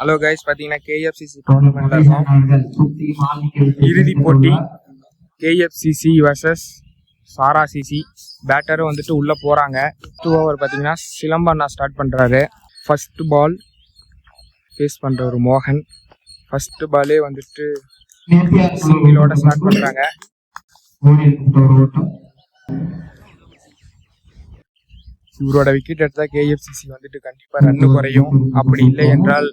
Hello guys, பார்த்தீங்கன்னா KFCC டோர்னமெண்ட்ல இருக்கோம். இறுதி போட்டி கேஎஃப்சிசி வர்சஸ் சாரா சிசி. பேட்டரும் வந்துட்டு உள்ள போறாங்க. 2 ஓவர் பார்த்தீங்கன்னா சிலம்பண்ணா ஸ்டார்ட் பண்றாரு. ஃபர்ஸ்ட் பால் ஃபேஸ் பண்ற ஒரு மோகன். ஃபர்ஸ்ட் பாலே வந்துட்டு சிங்கிளோட ஸ்டார்ட் பண்றாங்க. இவரோட விக்கெட் எடுத்தா கேஎஃப்சிசி வந்துட்டு கண்டிப்பா ரன்னு குறையும். அப்படி இல்லை என்றால்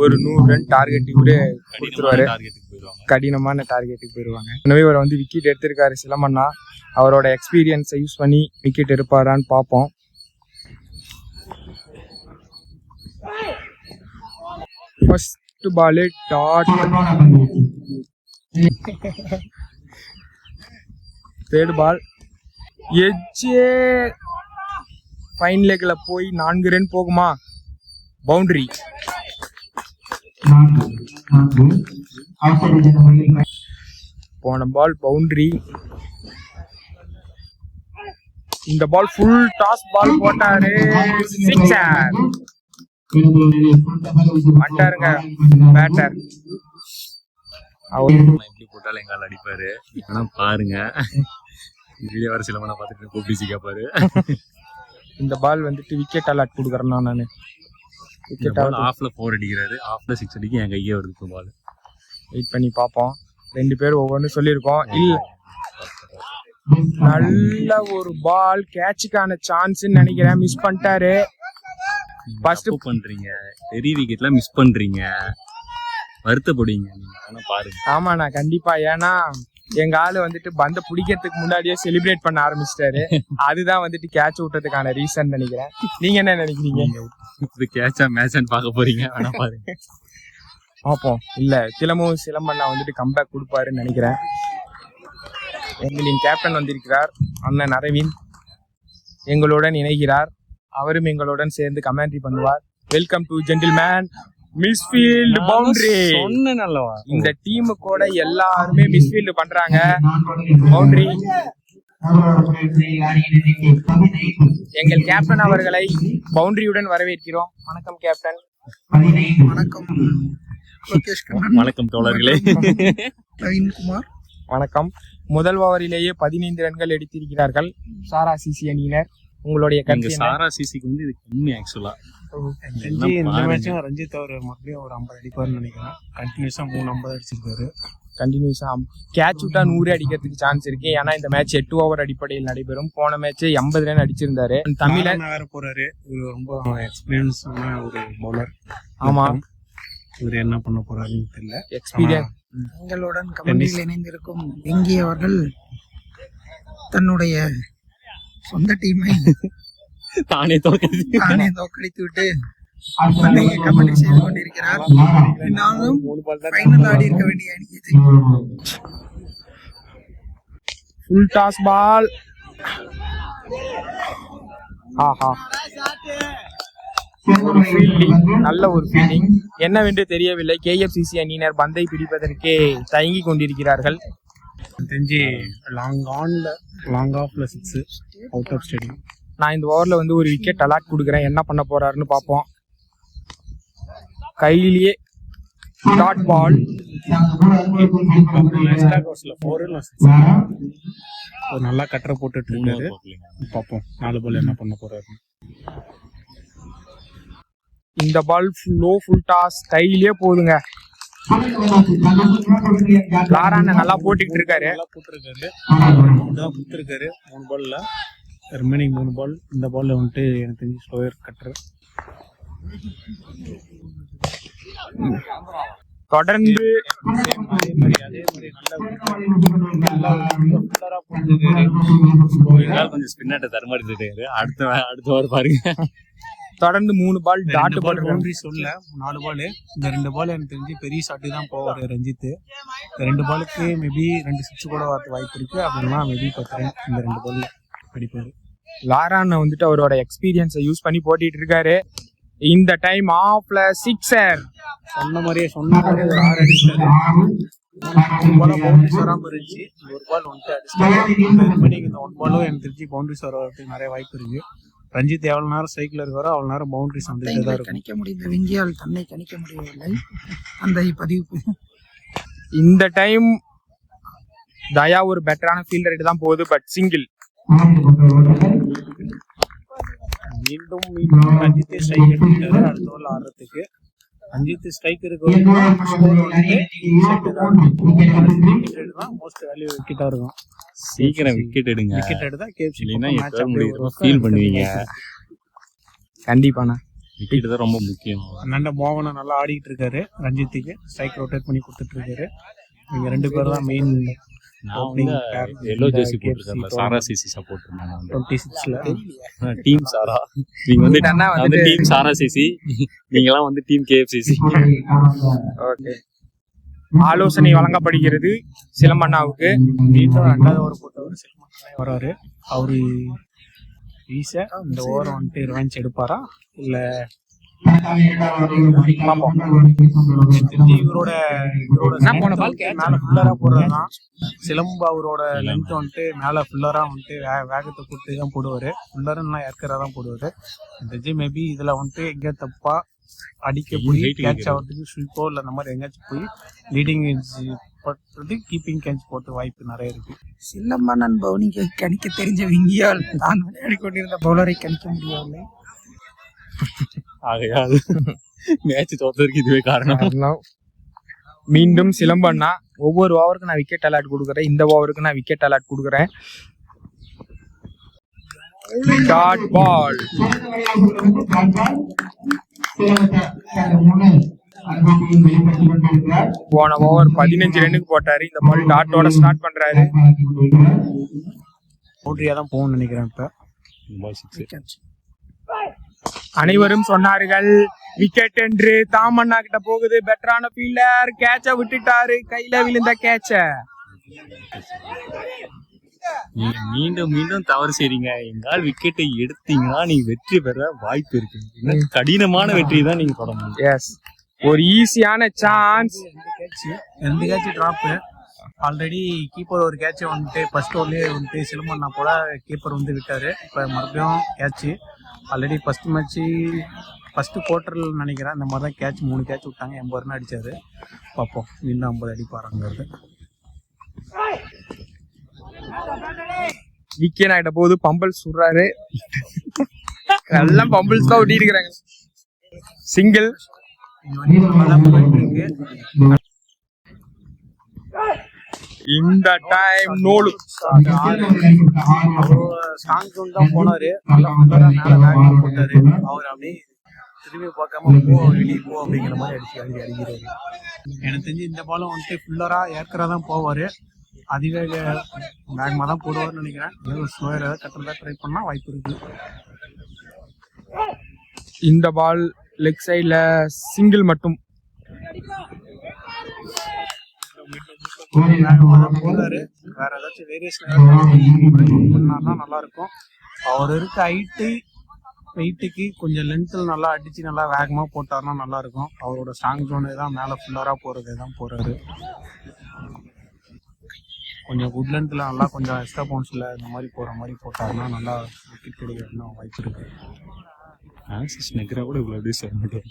ஒரு 100 ரன் டார்கெட் இவரே கொடுத்துருவாரு. கடினமான டார்கெட்டுக்கு போயிடுவாங்க. எனவே இவர் வந்து விக்கெட் எடுத்திருக்காரு சிலம்பண்ணா. அவரோட எக்ஸ்பீரியன்ஸை யூஸ் பண்ணி விக்கெட் எடுப்பாரான்னு பார்ப்போம். ஃபர்ஸ்ட் பாலே டாட். தேர்ட் பால் எட்ஜே ஃபைன் லெக்ல போய் 4 ரன் போகுமா? பவுண்டரி. போன பால் பவுண்டரி. இந்த பால் ஃபுல் டாஸ் பால் போட்டாரு. சிக்ஸர். பட்டாருங்க பேட்டர். அவர் எப்படி போட்டாலும் எங்கால அடிப்பாரு. ஆனா பாருங்க, வீடியோ வர சிலம்பண்ணா பார்த்துட்டு கூப்பிட்டு கேட்பாரு. இந்த பால் வந்துட்டு விக்கெட் அலாட் கொடுக்குறேன்னா நான் விக்கெட் ஆஃப்ல 4 அடிக்கிறாரு. ஆஃப்ல 6 அடிக்க என் கையே வருது. பால் வெயிட் பண்ணி பார்ப்போம். 2 பேர் ஒவ்வொன்றும் சொல்லியிருக்கோம். இல்ல, நல்ல ஒரு பால் கேட்சுக்கான சான்ஸ் நினைக்கிறேன். மிஸ் பண்ணிட்டாரு. ஃபர்ஸ்ட் பண்றீங்க, பெரிய விக்கெட்ல மிஸ் பண்றீங்க, வருத்தப்படுவீங்க நீங்க. பாருங்க. ஆமாண்ணா, கண்டிப்பா. ஏன்னா எங்க ஆளு வந்துட்டு பந்த பிடிக்கிறதுக்கு முன்னாடியே செலிப்ரேட் பண்ண ஆரம்பிச்சிட்டாரு. அதுதான் வந்துட்டு கேட்ச் விட்டதுக்கான ரீசன் நினைக்கிறேன். நீங்க என்ன நினைக்கிறீங்க? கேட்சா மேட்ச்னு பார்க்க போறீங்க. வேணா பாருங்க, பார்ப்போம். இல்ல, சிலம்பண்ணா வந்துட்டு கம்பேக் கொடுப்பாருன்னு நினைக்கிறேன். எங்களின் கேப்டன் வந்திருக்கிறார், அண்ணன் அரவிந்த் எங்களுடன் இணைகிறார். அவரும் எங்களுடன் சேர்ந்து கமெண்ட்ரி பண்ணுவார். Welcome to gentleman. Misfield boundary. இந்த டீம் கூட எல்லாருமே மிஸ்ஃபீல்ட் பண்றாங்க. பவுண்டரி. எங்கள் கேப்டன் அவர்களை பவுண்டரியுடன் வரவேற்கிறோம். வணக்கம் கேப்டன். வணக்கம். வணக்கம் தோழர்களே. நவீன்குமார். வணக்கம். முதல் ஓவரிலேயே 15 ரன்கள் எடுத்திருக்கிறார்கள் சாரா சிசி அணியினர். உங்களுடைய கருத்து? சாரா சிசிக்கு வந்து இது கம்மி ஆக்சுவலா. இந்த மேட்சும் ரஞ்சித் அவர் மறுபடியும் ஒரு 50 அடிப்பாருன்னு நினைக்கிறேன். கண்டினியூஸா 350 அடிச்சிருக்காரு. கண்டினியூஸா கேட்ச் விட்டா 100 அடிக்கிறதுக்கு சான்ஸ் இருக்கு. ஏன்னா இந்த மேட்ச் 8 ஓவர் அடிப்படையில் நடைபெறும். போன மேட்ச் 80 ரன் அடிச்சிருந்தாரு. தமிழ வேற போறாரு. இவர் ரொம்ப எக்ஸ்பீரியன்ஸான ஒரு பவுலர். ஆமா, இவர் என்ன பண்ண போறாருன்னு தெரியல. எக்ஸ்பீரியன்ஸ். எங்களுடன் கமெண்டில் இணைந்திருக்கும் வெங்கி அவர்கள் தன்னுடைய சொந்த டீமை தானே தோற்கடித்து விட்டு கமெண்ட் செய்து கொண்டிருக்கிறார். நானும் ஃபைனல் ஆடி இருக்க வேண்டிய அணி இது. ஃபுல் டாஸ் பால். ஆஹா, ஒரு ஃபீல்டிங், நல்ல ஒரு ஃபீல்டிங். என்னவென்று தெரியவில்லை. கேஎஃப்சிசி அணியினர் பந்தை பிடிப்பதற்கே தயங்கி கொண்டிருக்கிறார்கள். தெரிஞ்சு லாங் ஆஃப்ல 6 அவுட் ஆஃப் ஸ்டேடியம். நான் இந்த ஓவர்ல வந்து ஒரு விக்கெட் அலாட் கொடுக்குறேன். என்ன பண்ண போறாருன்னு பார்ப்போம். கையிலேயே டாட் பால். ஒரு நல்லா கட்டரை போட்டுட்டு இருக்காரு. பார்ப்போம் 4 பால் என்ன பண்ண போறாரு. இந்த பால் ஃபுல் டாஸ் கையிலேயே போகுதுங்க. லாரான நல்லா போட்டுக்கிட்டு இருக்காரு. 3 பால்ல ரிமைனிங் 3 பால். இந்த பால்ல வந்துட்டு எனக்கு தெரிஞ்சு ஸ்லோயர் கட்டர். தொடர்ந்து கொஞ்சம் ஸ்பின்னாட்ட தரமாடிட்டு அடுத்த ஓவர் பாருங்க. தொடர்ந்து 3 பால் டாட் பவுண்டரி சொல்ல 4 பால். இந்த 2 பால் எனக்கு தெரிஞ்சு பெரிய ஷாட்டு தான் போவாரு ரஞ்சித். இந்த 2 பாலுக்கு மேபி 2 6 கூட வரது வாய்ப்பு இருக்கு. அப்படின்னா மேபி 10 ரன் இந்த 2 பால் அடிப்பாரு. லாரான வந்துட்டு அவரோட எக்ஸ்பீரியன்ஸை யூஸ் பண்ணி போட்டிட்டு இருக்காரு. இந்த டைம் ஆஃப்ல சிக்ஸர். சொன்ன மாதிரியே ஒரு 6 அடிச்சாரு. 3 பால் பவுண்டரிஸ் வராம இருந்துச்சு. 1 பால் வந்துட்டு அடிச்சாரு. இந்த 1 பாலும் எனக்கு தெரிஞ்சு பவுண்டரிஸ் வரதுக்கு நிறைய வாய்ப்பு இருக்கு. ரஞ்சித் எவ்வளவு நேரம் ஸ்ட்ரைக்ல இருக்காரோ அவ்வளவு நேரம் பவுண்டரிஸ் வந்துட்டே தான் இருக்கும். கணிக்க முடிந்த விங்கியால் தன்னை கணிக்க முடியவில்லை. அந்த பதிவு இந்த டைம் தயா ஒரு பெட்டரான ஃபீல்டர் தான் போகுது. But single. மீண்டும் ரஞ்சித் ஸ்ட்ரைக் எடுத்துட்டாரு அடுத்த ஓவர் ஆடுறதுக்கு. ரஞ்சித் ஸ்ட்ரைக் இருக்கு மோஸ்ட் வேல்யூ விக்கெட்டா இருக்கும். சீக்கிரம் விக்கெட் எடுங்க. விக்கெட் எடுத்தா கேப்சி இல்லைன்னா எப்போ முடியும் ஃபீல் பண்ணுவீங்க. கண்டிப்பாண்ணா விக்கெட் தான் ரொம்ப முக்கியம். அண்ணாண்ட மோகனும் நல்லா ஆடிட்டு இருக்காரு. ரஞ்சித்துக்கு ஸ்ட்ரைக் ரொட்டேட் பண்ணி கொடுத்துட்டு இருக்காரு. இவங்க 2 பேர் தான் மெயின். நான் வந்து எல்லோ ஜெர்சி போட்டுருக்கேன். சாரா சிசி சப்போர்ட் பண்ணேன் 26ல டீம் சாரா. நீங்க வந்து டீம் சாரா சிசி, நீங்கலாம் வந்து டீம் கேஎஃப்சிசி. ஓகே. ஆலோசனை வழங்கப்படுகிறது சிலம்பண்ணாவுக்கு. மீண்டும் 2வது ஓவர் போட்டவர் சிலம்பண்ணா வராரு. அவரு ஈஸியா இந்த ஓவர் வந்துட்டு ரிவெஞ்ச் எடுப்பாரா இல்ல இவரோட மேல ஃபுல்லரா போடுறதுதான். சிலம்பு அவரோட லென்த் வந்துட்டு மேல ஃபுல்லரா வந்துட்டு வேகத்தை கொடுத்து தான் போடுவாரு. ஃபுல்லரா ஏற்கரா தான் போடுவாரு. தெரிஞ்சு மேபி இதுல வந்துட்டு எங்க தப்பா அடிக்க போய் கேட்ச் ஆகிறதுக்கு ஸ்வீப்போ இல்ல அந்த மாதிரி எங்கேயாச்சும் போய் லீடிங் போட்டு கீப்பிங் கேட்ச் போட்டு வாய்ப்பு நிறைய இருக்கு. சிலம்பண்ணன் பவுலிங் கணிக்க தெரிஞ்ச விங்கியால் தான் விளையாடி கொண்டிருந்த பவுலரை கணிக்க முடியவில்லை. ஆகையால் மேட்ச் தோத்ததற்கு இதுவே காரணம். மீண்டும் சிலம்பண்ணா ஒவ்வொரு ஓவருக்கு நான் விக்கெட் அலர்ட் கொடுக்குறேன். இந்த ஓவருக்கு நான் விக்கெட் அலர்ட் கொடுக்குறேன். Dot ball. போன ஓவர் 15 ரன்னுக்கு போட்டாரு. இந்த பால் டாட்டோட ஸ்டார்ட் பண்றாரு. பவுண்டரியா தான் போகணும்னு நினைக்கிறேன். இப்ப அனைவரும் சொன்னார்கள் விக்கெட் என்று. தாமண்ணா கிட்ட போகுது. பெட்டரான ஃபீல்டர் கேட்ச விட்டுட்டாரு. கையில விழுந்த கேட்ச. நீங்க மீண்டும் மீண்டும் தவறு செய்றீங்க. எங்கால் விக்கெட்டை எடுத்தீங்கன்னா நீங்க வெற்றி பெற வாய்ப்பு இருக்கு. கடினமான வெற்றி தான் நீங்க தொட முடியும். எஸ், ஒரு ஈஸியான chance. 2 catch drop. Already keeper ஒரு கேட்சை வந்துட்டு ஃபர்ஸ்ட் ஓவர்லேயே வந்துட்டு சிலம்பண்ணா போல கீப்பர் வந்து விட்டாரு. இப்போ மறுபடியும் catch. Already first match first குவார்டரில் நினைக்கிறேன் இந்த மாதிரி தான் கேட்ச் 3 கேட்ச் விட்டாங்க. 80 ரன் அடிச்சாரு. பார்ப்போம் இன்னும் 50 அடிப்பாருங்கிறது. விக்கெட் ஆகிட்ட போது பம்பிள் சுடுறாரு. எல்லாம் பம்பிள்ஸ் தான் ஒட்டி இருக்கிறாங்க. சிங்கிள். இந்த டைம் நோலு ஸ்ட்ராங் ஜோன் தான் போனாரு. போட்டாரு. அவர் அப்படியே திரும்பி பார்க்காம போ வெளியே போ அப்படிங்கிற மாதிரி அடிக்கிறாரு. எனக்கு தெரிஞ்சு இந்த பாலும் வந்துட்டு ஃபுல்லரா ஏற்கரா தான் போவாரு. அதிவேக வேகமாக தான் போடுவார்னு நினைக்கிறேன். ஸ்லோயர் ஏதாவது கட்டுறதா ட்ரை பண்ணா வாய்ப்பு இருக்கு. இந்த பால் லெக் சைட்ல சிங்கிள் மட்டும். போறாரு. வேற ஏதாச்சும் வேரியேஷன் பண்ணார்னா நல்லா இருக்கும். அவர் இருக்க வெயிட்டுக்கு கொஞ்சம் லென்த்தில் நல்லா அடிச்சு நல்லா வேகமா போட்டார்னா நல்லா இருக்கும். அவரோட ஸ்ட்ராங் ஜோனே தான் மேல ஃபுல்லரா போறது தான் போறாரு. கொஞ்சம் குட் லென்த்ல நல்லா கொஞ்சம் எக்ஸ்ட்ரா பவுன்ஸ்ல இந்த மாதிரி போற மாதிரி போட்டாருன்னா நல்லா விக்கெட் கிடைக்கிறதுனா வாய்ப்பு இருக்கு. ஆக்சிஸ் நெக்ரா கூட இவ்வளவு அப்படியே செய்ய மாட்டேன்.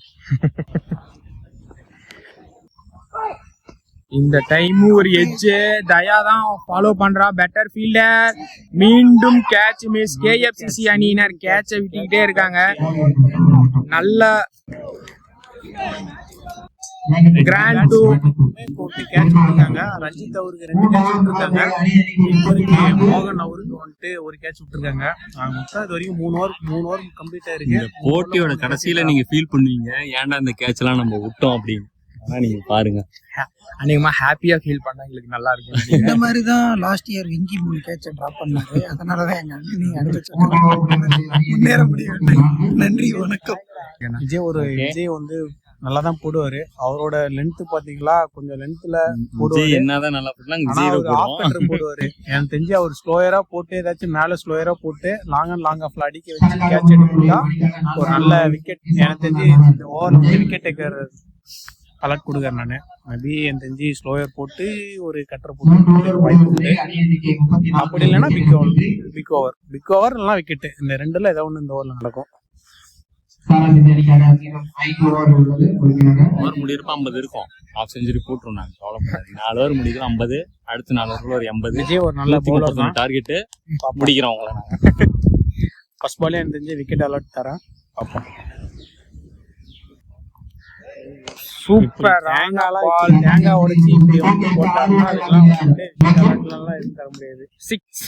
இந்த டைம் ஒரு எட்ஜ் தயா தான் ஃபாலோ பண்றா. Better fielder. மீண்டும் கேட்ச் மிஸ். கேஎஃப்சிசி அணியினர் கேட்ச விட்டுக்கிட்டே இருக்காங்க. நல்ல கிராண்ட் டூ போட்டு கேட்ச் விட்டுருக்காங்க. ரஞ்சித் அவருக்கு 2 கேட்ச் விட்டுருக்காங்க. மோகன் அவருக்கு வந்துட்டு ஒரு கேட்ச் விட்டுருக்காங்க. மொத்தம் இது வரைக்கும் 3 ஓவர் கம்ப்ளீட் ஆயிருக்கு. போட்டியோட கடைசியில நீங்க ஃபீல் பண்ணுவீங்க ஏன்டா இந்த கேட்ச் எல்லாம் நம்ம விட்டோம் அப்படின்னு. ஆனா நீங்க பாருங்க அநேகமா ஹாப்பியா ஃபீல் பண்ணா எங்களுக்கு நல்லா இருக்கும். இந்த மாதிரி தான் லாஸ்ட் இயர் விங்கி 3 கேட்ச டிராப் பண்ணாரு. அதனாலதான் எங்க அண்ணன் முன்னேற முடியும். நன்றி வணக்கம். விஜய் வந்து நல்லா தான் போடுவாரு. அவரோட லென்த் பாத்தீங்களா கொஞ்சம் லென்த்ல போடுவாரு. என்னதான் நல்லா போடுவாரு. எனக்கு தெரிஞ்சு அவர் ஸ்லோயரா போட்டு ஏதாச்சும் மேல ஸ்லோயரா போட்டு லாங் ஆஃப்ல அடிக்க வச்சு கேட்ச் எடுத்தா ஒரு நல்ல விக்கெட். எனக்கு தெரிஞ்சு இந்த ஓவர் விக்கெட் டேக்கர் அலர்ட் கொடுக்குறேன் நான். மேபி எனக்கு தெரிஞ்சு ஸ்லோயர் போட்டு ஒரு கட்டரை போட்டு வாய்ப்பு உண்டு. அப்படி இல்லைன்னா பிக் ஓவர் இல்லைனா விக்கெட்டு, இந்த ரெண்டுல ஏதோ ஒன்று இந்த ஓவரில் நடக்கும். ஓவர் முடியிருப்பா 50 இருக்கும், ஹாஃப் செஞ்சுரி போட்டுரும். நாங்கள் கவலைப்படாது, 4 ஓவர் முடிக்கிறோம் 50, அடுத்து 4 ஓவரில் ஒரு 80. விஜய் ஒரு நல்ல பவுலர் தான், டார்கெட்டு முடிக்கிறோம் அவங்கள. ஃபர்ஸ்ட் பாலே எனக்கு தெரிஞ்சு விக்கெட் அலர்ட் தரேன், பார்ப்போம். சூப்பர் தேங்காய் உடைச்சி இப்படி வந்து போட்டாருன்னா அதெல்லாம் வந்து அலர்ட்லாம் எதுவும் தர முடியாது. 6.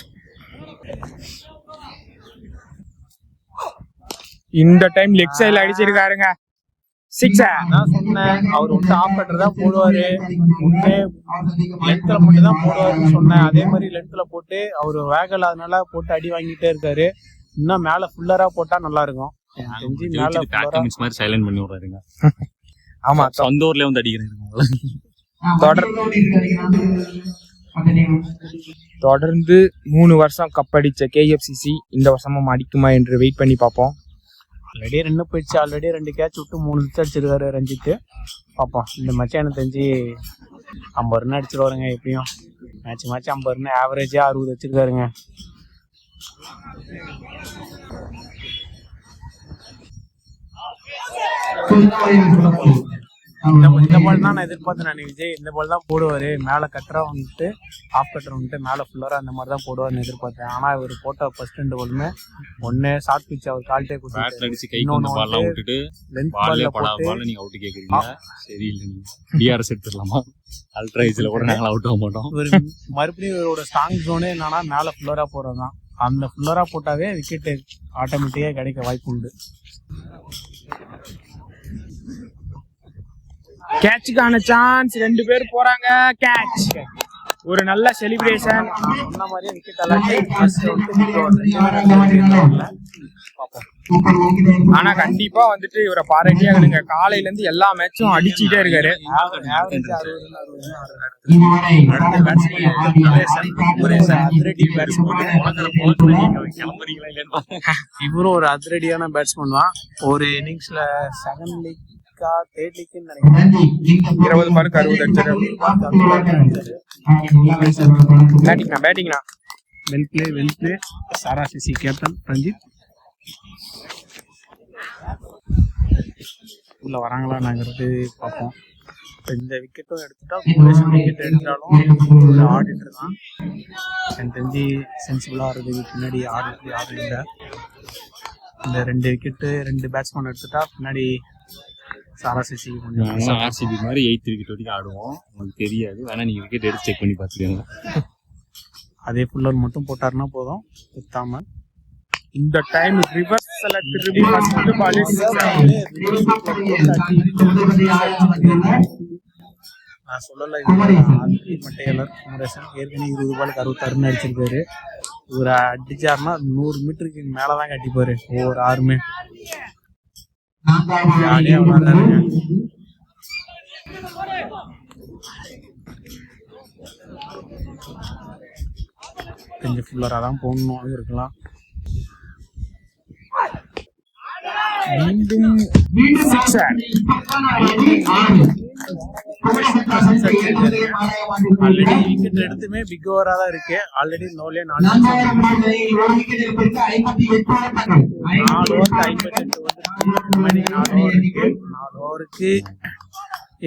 இந்த டைம் லெக் சைடுல அடிச்சிருக்காருங்க 6. நான் சொன்னேன் அவர் வந்து ஆஃப் கட்டர் தான் போடுவாரு, ஒண்ணு லென்த்ல மட்டும் தான் போடுவாருன்னு சொன்னேன். அதே மாதிரி லென்த்ல போட்டு அவர் வேகல் அதனால போட்டு அடி வாங்கிட்டே இருக்காரு. இன்னும் மேல ஃபுல்லரா போட்டா நல்லா இருக்கும். தெரிஞ்சு மேல மாதிரி சைலண்ட் பண்ணி விடுறாருங்க. ஆமா, சொந்த ஊர்ல வந்து அடிக்கிறேன். தொடர்ந்து 3 வருஷம் கப் அடிச்ச KFCC இந்த வருஷமும் அடிக்குமா என்று வெயிட் பண்ணி பார்ப்போம். ஆல்ரெடி 2 போயிடுச்சு, ஆல்ரெடி 2 கேட்ச் விட்டு 3 விக்கெட் அடிச்சிருக்காரு ரஞ்சித். பார்ப்போம், இந்த மேட்ச் எனக்கு தெரிஞ்சு 50 ரன் அடிச்சிருவாருங்க. எப்படியும் மேட்ச் 50 ரன், ஆவரேஜா 60 வச்சிருக்காருங்க. இந்த பால் தான் நான் எதிர்பார்த்தேன். நான் விஜய் இந்த பால் தான் போடுவாரு, மேல கட்டரா வந்துட்டு ஆஃப் கட்டர் வந்துட்டு மேல ஃபுல்லரா அந்த மாதிரி தான் போடுவாருன்னு எதிர்பார்த்தேன். ஆனா இவர் போட்ட ஃபர்ஸ்ட் 2 பாலுமே ஒன்னு ஷார்ட் பிச் அவர் கால்ட்டே கொடுத்து, இன்னொன்னு வந்து லென்த் பால்ல போட்டு நீங்க அவுட் கேக்குறீங்க. சரி இல்ல, நீங்க டிஆர்எஸ் எடுத்துடலாமா? அல்ட்ரைஸ்ல கூட நாங்க அவுட் ஆக மாட்டோம். மறுபடியும் இவரோட ஸ்ட்ராங் ஜோனே என்னன்னா மேல ஃபுல்லரா போடுறதுதான். அந்த ஃபுல்லரா போட்டாவே விக்கெட் ஆட்டோமேட்டிக்கா கிடைக்க வாய்ப்பு உண்டு. கேட்சுக்கான சான்ஸ், 2 பேர் போறாங்க. கேட்ச், ஒரு நல்ல செலிப்ரேஷன். சொன்ன மாதிரியே விக்கெட் அலர்ட். ஆனா கண்டிப்பா வந்துட்டு இவரை பாராட்டியே ஆகணுங்க. காலையில இருந்து எல்லா மேட்சும் அடிச்சுட்டே இருக்காரு. இவரும் ஒரு அதிரடியான பேட்ஸ்மேன் தான். ஒரு இன்னிங்ஸ்ல 7 லீக் 3rd லீக்னு நினைக்கிறேன் 20 பாலுக்கு 60 அடிச்சாரு. பேட்டிங்னா வெல் பிளே. சாரா சிசி கேப்டன் ரஞ்சித் உள்ள வராங்களா நாங்கிறது பார்ப்போம். இந்த விக்கெட்டும் எடுத்துட்டா விக்கெட் எடுத்தாலும் ஆடிட்டர் தான் எனக்கு தெரிஞ்சு சென்சிபிளா இருக்கிறதுக்கு பின்னாடி ஆடு இல்லை. இந்த 2 விக்கெட்டு 2 பேட்ஸ்மேன் எடுத்துட்டா பின்னாடி சாராசிசி கொஞ்சம் ஆர்சிபி மாதிரி 8th விக்கெட் வரைக்கும் ஆடுவோம். உங்களுக்கு தெரியாது, வேணா நீங்க விக்கெட் எடுத்து செக் பண்ணி பார்த்துக்கோங்க. அதே ஃபுல்லர் மட்டும் போட்டாருன்னா போதும். சுத்தாம இந்த டைம் ரிவர்ஸ்ல திரும்பி ஃபர்ஸ்ட் பால் நான் சொல்லல. மட்டையலர் குமரேசன் ஏற்கனவே 20 பாலுக்கு 66 ரன் அடிச்சிருக்காரு. இவர் அடிச்சாருன்னா 100 மீட்டருக்கு மேலதான் கட்டிப்பாரு ஒவ்வொரு ஆறுமே. ஜாலியா விளாடுறாருங்க. கொஞ்சம் ஃபுல்லரா தான் போடணும் இருக்கலாம். மீண்டும் ஆல்ரெடி விக்கெட் எடுத்துமே பிக் ஓவரா தான் இருக்கு. ஆல்ரெடி 4 ஓவருக்கு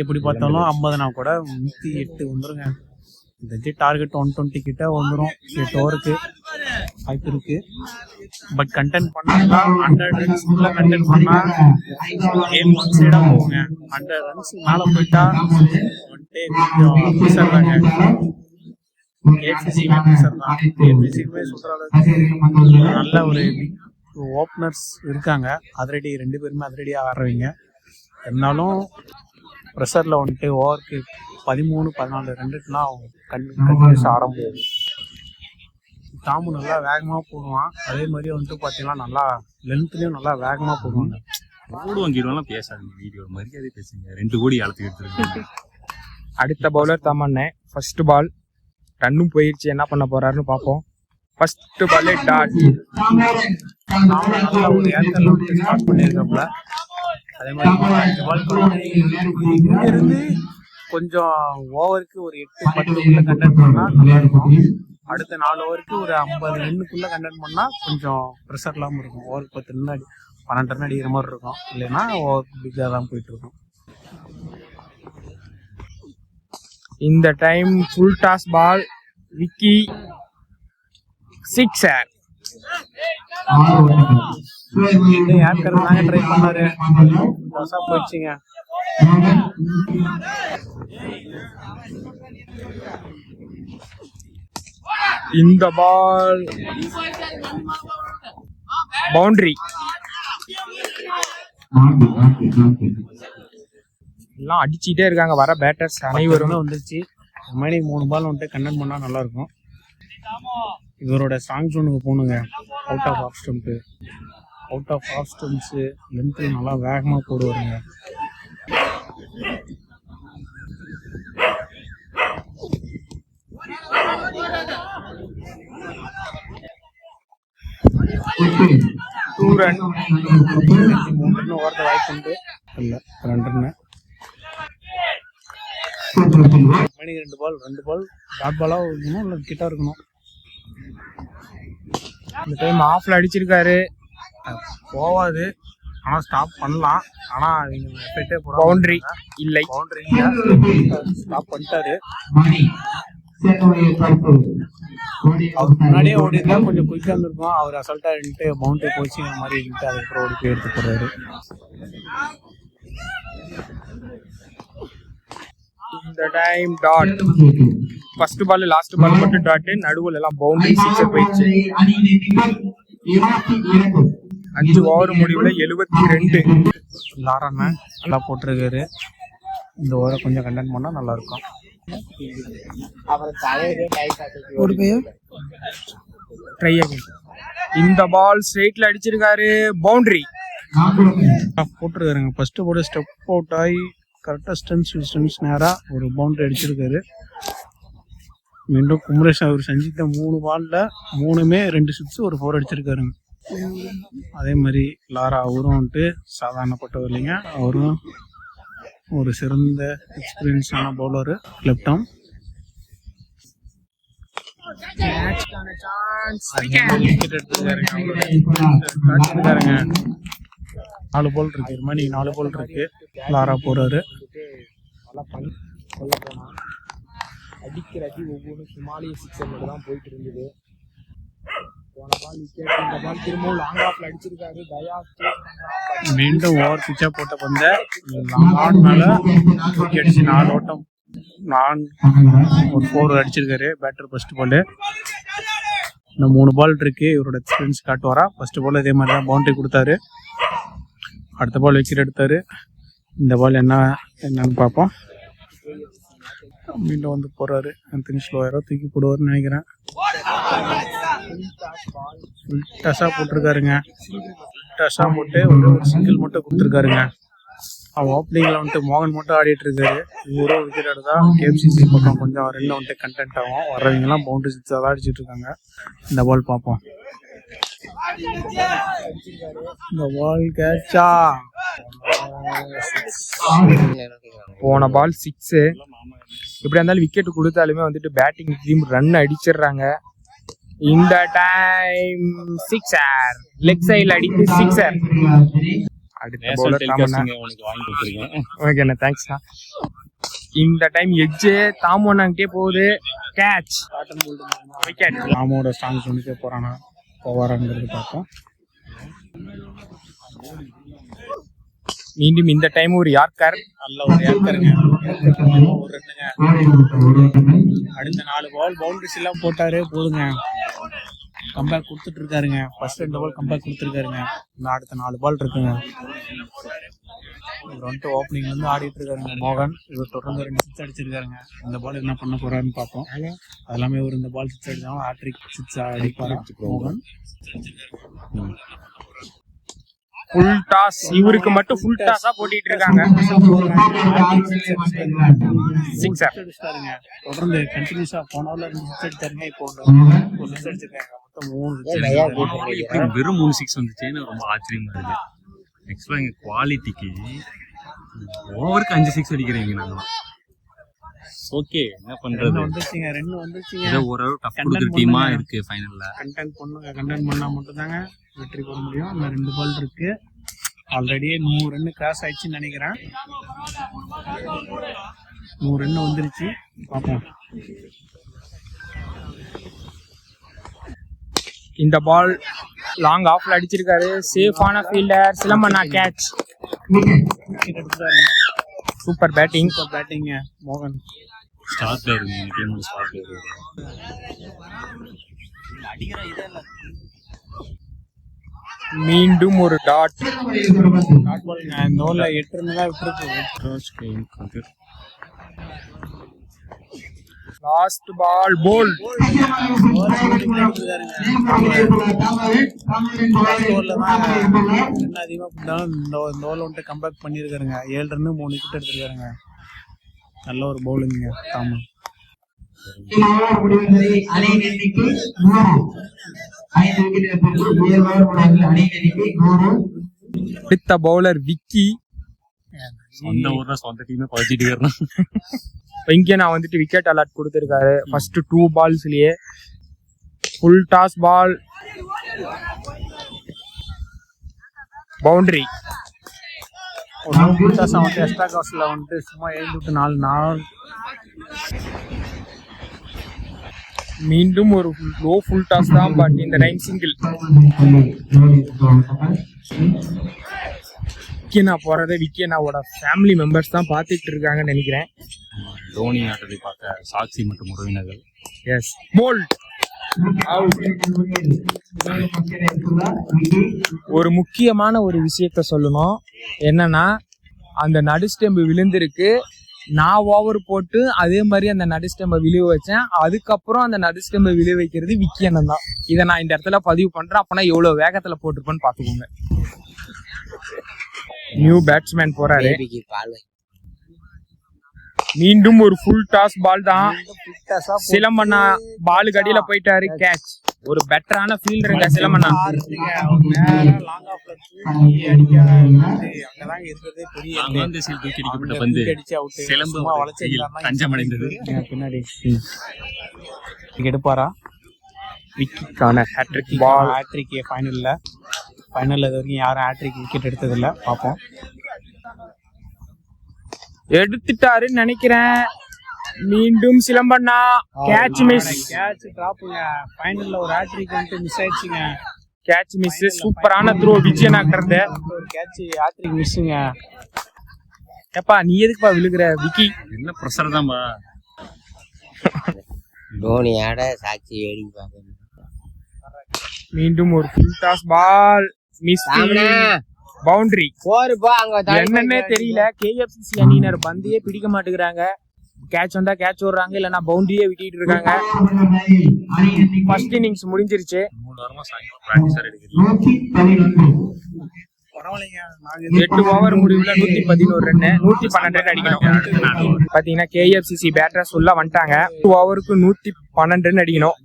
எப்படி பார்த்தாலும் 50னா கூட 108 வந்துருங்க. இந்த டார்கெட் 120 கிட்ட வந்துடும். 8 ஓவருக்கு வாய்ப்பு இருக்கு. பட் கண்டென்ட் பண்ணா 100 ரன்ஸ் கண்டென்ட் பண்ணா கேம் ஒன் சைடா போகுங்க. 100 ரன்ஸ் மேல போயிட்டா வந்துட்டு கொஞ்சம் சொல்றாங்க. நல்ல ஒரு ஓப்பனர்ஸ் இருக்காங்க. அதிரடி 2 பேருமே அதிரடியா ஆடுறவங்க. இருந்தாலும் ப்ரெஷர்ல வந்துட்டு ஓவருக்கு 13-14 ரன்னுக்குலாம் கண்டினியூஸா ஆட முடியாது. தாமு நல்லா வேகமா போடுவான். அதே மாதிரி வந்துட்டு பாத்தீங்கன்னா நல்லா லென்த்லயும் நல்லா வேகமா போடுவாங்க. வாங்கிடுவாங்க. பேசாதீங்க, வீடியோ மரியாதை பேசுங்க. 2 கோடி ஆழத்துக்கு எடுத்துருக்காங்க. அடுத்த பவுலர் தமன்னே. ஃபர்ஸ்ட் பால் ரன்னும் போயிடுச்சு, என்ன பண்ண போறாருன்னு பார்ப்போம். ஃபர்ஸ்ட் பாலே டாட். நல்லா ஒரு ஏர்கல் ஸ்டார்ட் பண்ணியிருக்காப்ல. அதே மாதிரி 5 பால் இங்க இருந்து கொஞ்சம் ஓவருக்கு ஒரு 8-10 கண்டென்ட் பண்ணா நல்லா இருக்கும். அடுத்த 4 ஓவருக்கு ஒரு 50 ரன்னுக்குள்ள கண்டென்ட் பண்ணா கொஞ்சம் ப்ரெஷர் இல்லாம இருக்கும். ஓவருக்கு 10 ரன் 12 ரன் அடிக்கிற மாதிரி இருக்கும். இல்லைன்னா ஓவருக்கு பிக்காக தான் போயிட்டு இருக்கும். இந்த time full toss ball, Vicky sixer. யாருக்காரு தாங்க ட்ரை பண்ணாரு, தசா போயிடுச்சுங்க. இந்த பால் பவுண்டரி. எல்லாம் அடிச்சுட்டே இருக்காங்க வர பேட்டர்ஸ் அனைவரும். வந்துருச்சு. இந்த மாதிரி 3 பால் வந்துட்டு கண்டென்ட் பண்ணா நல்லா இருக்கும். இவரோட சாங் ஜோனுக்கு போகணுங்க. Out of off stump, out of off stumps length நல்லா வேகமாக போடுவாருங்க. ரன் 3 ரன் ஓடுற வாய்ப்பு உண்டு. இல்லை 2 ரன்னு. மணிக்கு 2 பால் டாட் பாலாக இருக்கணும், இல்லை விக்கெட்டாக இருக்கணும். இந்த டைம் ஆஃப்ல அடிச்சிருக்காரு, போவாது. ஆனால் ஸ்டாப் பண்ணலாம். ஆனால் எஃபெக்டே போட பவுண்டரி இல்லை. பவுண்டரி ஸ்டாப் பண்ணிட்டாரு. முன்னாடியே ஓடி இருந்தா கொஞ்சம் குயிக்காக இருந்திருக்கும். அவர் அசால்ட்டா இருந்துட்டு பவுண்டரி போச்சு இந்த மாதிரி இருந்துட்டு அதுக்கப்புறம் ஓடி போய் எடுத்து போடுறாரு. இந்த time dot. First ball last ball மட்டும் டாட், நடுவுல எல்லாம் பவுண்டரி சிக்ஸர் போயிடுச்சு. 5 ஓவர் முடிவுல 72. லாரண்ண நல்லா போட்டிருக்காரு. இந்த ஓவரை கொஞ்சம் கண்டென்ட் பண்ணா நல்லா இருக்கும். ஒரு பெயர் ட்ரை அகைன். இந்த பால் ஸ்ட்ரைட்ல அடிச்சிருக்காரு, பவுண்டரி போட்டிருக்காருங்க. ஃபர்ஸ்ட் போர்டு ஸ்டெப் அவுட் ஆகி கரெக்டாக ஸ்டென்ஸ் நேராக ஒரு பவுண்டரி அடிச்சிருக்காரு. மீண்டும் குமரேஷ் அவர் செஞ்சிட்ட 3 பால்ல 3மே 2 6 ஒரு 4 அடிச்சிருக்காருங்க. அதே மாதிரி லாரா அவரும் வந்துட்டு சாதாரணப்பட்டவர் இல்லைங்க. அவரும் ஒரு சிறந்த எக்ஸ்பீரியன்ஸான பவுலரு. லெஃப்ட் ஆர்ம் விக்கெட் எடுத்துருக்காருங்க. 4 பால் இருக்கு. இது மாதிரி 4 பால் இருக்கு. லாரா போறாரு. அடிக்கிற அடி ஒவ்வொன்றும் ஹிமாலய சிக்ஸர் மட்டும் தான் போயிட்டு இருந்தது. போன பால் விக்கெட், இந்த பால் திரும்பவும் லாங் ஆஃப்ல அடிச்சிருக்காரு தயா. மீண்டும் ஓவர் பிச்சா போட்ட பந்த லாங் மேல தூக்கி அடிச்சு 4 ஓட்டம் ஒரு 4 அடிச்சிருக்காரு பேட்டர். ஃபர்ஸ்ட் பால் இன்னும் 3 பால் இருக்கு. இவரோட எக்ஸ்பீரியன்ஸ் காட்டுவாரா. ஃபர்ஸ்ட் பால் இதே மாதிரி தான் பவுண்டரி கொடுத்தாரு. அடுத்த பால் விக்கெட் எடுத்தாரு. இந்த பால் என்னன்னு பார்ப்போம். மீண்டும் வந்து போறாரு. ஆந்தனி ஸ்லோயரா தூக்கி போடுவார்னு நினைக்கிறேன். ஃபுல் டஸா போட்டிருக்காருங்க. டஸா போட்டு ஒரு சிங்கிள் மட்டும் கொடுத்துருக்காருங்க. ஓப்பனிங்ல வந்துட்டு மோகன் மட்டும் ஆடிட்டு இருக்காரு. இவரும் விக்கெட் எடுத்தா கேஎஃப்சிசி பக்கம் கொஞ்சம் ரன் வந்துட்டு கண்டென்ட் ஆகும். வர்றவங்க எல்லாம் பவுண்டரி சிக்ஸா தான் அடிச்சிட்டு இருக்காங்க. இந்த பால் பார்ப்போம். இந்த பால் கேட்சா. போன பால் 6. இப்படியா இருந்தாலும் விக்கெட் கொடுத்தாலுமே வந்துட்டு பேட்டிங் டீம் ரன் அடிச்சிடுறாங்க. இந்த டைம் சிக்ஸர், லெக் சைடுல அடித்து சிக்ஸர். அடுத்த பவுலர் ஓகே, தேங்க்ஸ்ண்ணா. இந்த டைம் எட்ஜ் தாமோனாங்கிட்டே போகுது. Catch, wicket. தாமோட ஸ்ட்ராங் ஜோனுக்கே போவாராங்கிறது பார்ப்போம். மீண்டும் இந்த டைம் ஒரு யார்கர். நல்ல ஒரு யார்கருங்க. ஒரு ரன்னுங்க. அடுத்த 4 பால் பவுண்டரிஸ் எல்லாம் போட்டாரு. போதுங்க. கம்பேக் கொடுத்துட்டு இருக்காருங்க. ஃபர்ஸ்ட் 2 பால் கம்பேக் கொடுத்துருக்காருங்க. இந்த அடுத்த 4 பால் இருக்குங்க. இவர் வந்துட்டு ஓப்பனிங்ல இருந்து ஆடிட்டு இருக்காருங்க மோகன். இவர் தொடர்ந்து 2 சிக்ஸ் அடிச்சிருக்காருங்க. இந்த பால் என்ன பண்ண போறாருன்னு பார்ப்போம். அதெல்லாமே இவர் இந்த பால் சிக்ஸ் அடிச்சாலும் ஹாட்ரிக் சிக்ஸ் அடிப்பாரு மோகன். Full toss. இவருக்கு மட்டும் ஃபுல் டாஸா போட்டிட்டு இருக்காங்க. சிக்ஸர் அடிச்சிட்டாருங்க. தொடர்ந்து கண்டினியூஸா போனால 2 சிக்ஸ் அடிச்சாருங்க. இப்போ ஒரு சிக்ஸ் அடிச்சிருக்காங்க. மொத்தம் 3 வெறும் 3 6 வந்துச்சுன்னு ரொம்ப ஆச்சரியமா இருக்கு. ஆக்சுவலா எங்க குவாலிட்டிக்கு ஓவருக்கு 5 6 அடிக்கிறீங்க நாங்களாம். ஓகே, என்ன பண்றது? வந்துருச்சுங்க, 2 வந்துருச்சுங்க. ஏதோ ஓரளவு டஃப் கொடுக்குற டீமா இருக்கு ஃபைனல்ல. கண்டென்ட் பண்ணுங்க, கண்டென்ட் பண்ணா மட்டும் தாங்க வெற்றி பெற முடியும். இன்னும் 2 பால் இருக்கு. ஆல்ரெடி 100 ரன் கிராஸ் ஆயிடுச்சுன்னு நினைக்கிறேன். 100 ரன் வந்துருச்சு, பார்ப்போம். இந்த பால் லாங் ஆஃப்ல அடிச்சிருக்காரு. சேஃபான ஃபீல்டர் சிலம்பண்ணா கேட்ச். Super batting. பேட்டிங்க மோகன். ஸ்டார் பிளேயர் இந்த டீமோட ஸ்டார் பிளேயர். மீண்டும் ஒரு டாட். பாலுங்க, இந்த ஓவர்ல 8 ரன் தான் விட்டுருக்கு. லாஸ்ட் பால் போல். கம்பேக் பண்ணிருக்காருங்க. 7 ரன் 3 விக்கெட் எடுத்திருக்காருங்க. நல்ல ஒரு பவுலிங்க தாமன். அடுத்த பவுலர் விக்கி. சொந்த ஊர்ல சொந்த டீமே பழச்சிட்டு இருக்காரு. இங்க நான் வந்துட்டு விக்கெட் அலர்ட் கொடுத்திருக்காரு. ஃபர்ஸ்ட் 2 பால்ஸ்லயே full toss ball, boundary. Extra காஸ்ட்ல வந்துட்டு சும்மா எழுந்துட்டு 4 நாள். மீண்டும் ஒரு லோ ஃபுல் டாஸ் தான், பட் இந்த டைம் சிங்கிள். விக்கி போறதை விக்கியனாவோட ஃபேமிலி மெம்பர்ஸ் தான் பார்த்துட்டு இருக்காங்கன்னு நினைக்கிறேன். தோனி ஆட்டத்தை பார்க்க சாக்சி மற்றும் உறவினர்கள். Yes, bowled. ஒரு முக்கியமான ஒரு விஷயத்த சொல்லணும். என்னன்னா, அந்த நடு ஸ்டெம்பு விழுந்திருக்கு. நான் ஓவர் போட்டு அதே மாதிரி அந்த நடு ஸ்டெம்பை விழுவ வச்சேன். அதுக்கப்புறம் அந்த நடு ஸ்டெம்பை விழுவ வைக்கிறது விக்கியனம் தான். இதை நான் இந்த இடத்துல பதிவு பண்றேன். அப்பனா எவ்வளவு வேகத்துல போட்டிருப்பேன்னு பாத்துக்கோங்க. நியூ பேட்ஸ்மேன் போறாரு. மீண்டும் ஒரு ஃபுல் டாஸ் பால் தான். சிலம்பண்ணா பாலுக்கு அடியில போயிட்டாரு, கேட்ச். ஒரு பெட்டரான ஃபீல்டருங்க சிலம்பண்ணா. எடுப்பாரா விக்கிக்கான ஹேட்ரிக் பால். ஹேட்ரிக் ஃபைனல்ல இது வரைக்கும் யாரும் ஹேட்ரிக் விக்கெட் எடுத்ததில்ல. பார்ப்போம். எடுத்துட்டாருன்னு நினைக்கிறேன். மீண்டும் சிலம்பண்ணா கேட்ச் மிஸ். கேட்ச் டிராப்புங்க. ஃபைனல்ல ஒரு ஹேட்ரிக் வந்து மிஸ் ஆயிடுச்சுங்க. Catch miss. சூப்பரான த்ரோ விஜயநாக்கிறது. ஒரு கேட்ச் ஹேட்ரிக் மிஸ்ஸுங்க. ஏப்பா நீ எதுக்குப்பா விழுகுற? விக்கி என்ன பிரஷர் தான்பா. தோனியோட சாட்சி ஏடி பாக்க. மீண்டும் ஒரு full toss ball, miss. Boundary. என்னன்னே தெரியல, KFCC அணியினர் பந்தையே பிடிக்க மாட்டேங்கிறாங்க. கேட்ச் வந்தா கேட்ச் விடுறாங்க, இல்லன்னா பவுண்டரியே விட்டிட்டு இருக்காங்க. ஃபர்ஸ்ட் இன்னிங்ஸ் முடிஞ்சிருச்சு. 3 வாரமா சாயங்காலம் பிராக்டிஸ் எடுக்குது. 8 ஓவர் முடிவுல 111 ரன், 112 ரன் அடிக்கணும். பாத்தீங்கன்னா KFCC பேட்டர்ஸ் உள்ள வந்துட்டாங்க. 2 ஓவருக்கு 112 ரன் அடிக்கணும்.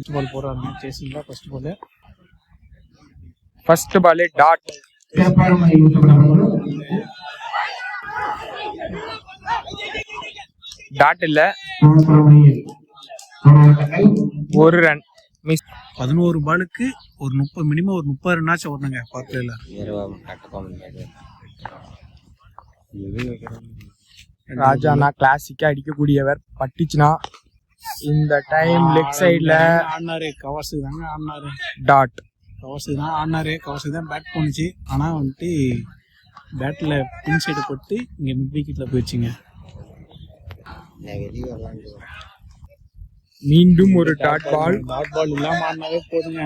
First ball dot. டாட் இல்ல, ஒரு ரன் மிஸ். 11 பாலுக்கு ஒரு 30 மினிமம் ஒரு 30 ரன்னாச்சும் வரணுங்க பார்க்கல. ராஜானா கிளாசிக்கா அடிக்கக்கூடியவர். பட்டுச்சுனா இந்த டைம் லெக் சைட்ல ஆடினாரு. கவாசுக்கு தாங்க ஆடினாரு. டாட். கவாசுக்கு தான் ஆடினாரு. கவாசுக்கு தான் பேட் போனுச்சு. ஆனா வந்துட்டு பேட்ல பின் சைடு போட்டு இங்க மிட் விக்கெட்ல போயிடுச்சுங்க. மீண்டும் ஒரு டாட் பால். டாட் பால் இல்லாம ஆடினாவே போதுங்க.